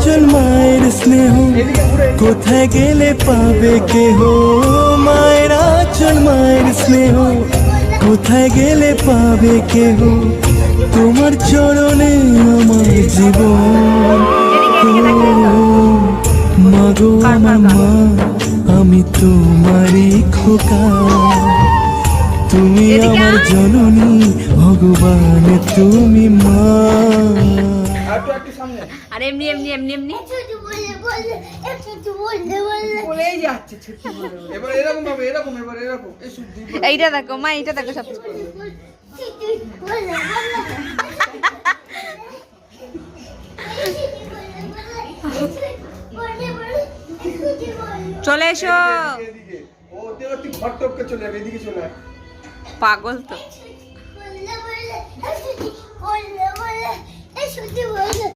আঁচল মায়ের স্নেহ কোথায় গেলে পাবে কেহ, মায়ের আঁচল মায়ের স্নেহ কোথায় গেলে পাবে কেহ, তোমার চরণে আমার জীবন। মাগো আমার মা, আমি তোমারই খোকা, তুমি আমার জননী, ভগবান তুমি মা। আর এমনি এমনি এমনি এমনি এইটা দেখো মা, এইটা দেখো সব চলে এসো, পাগল তো।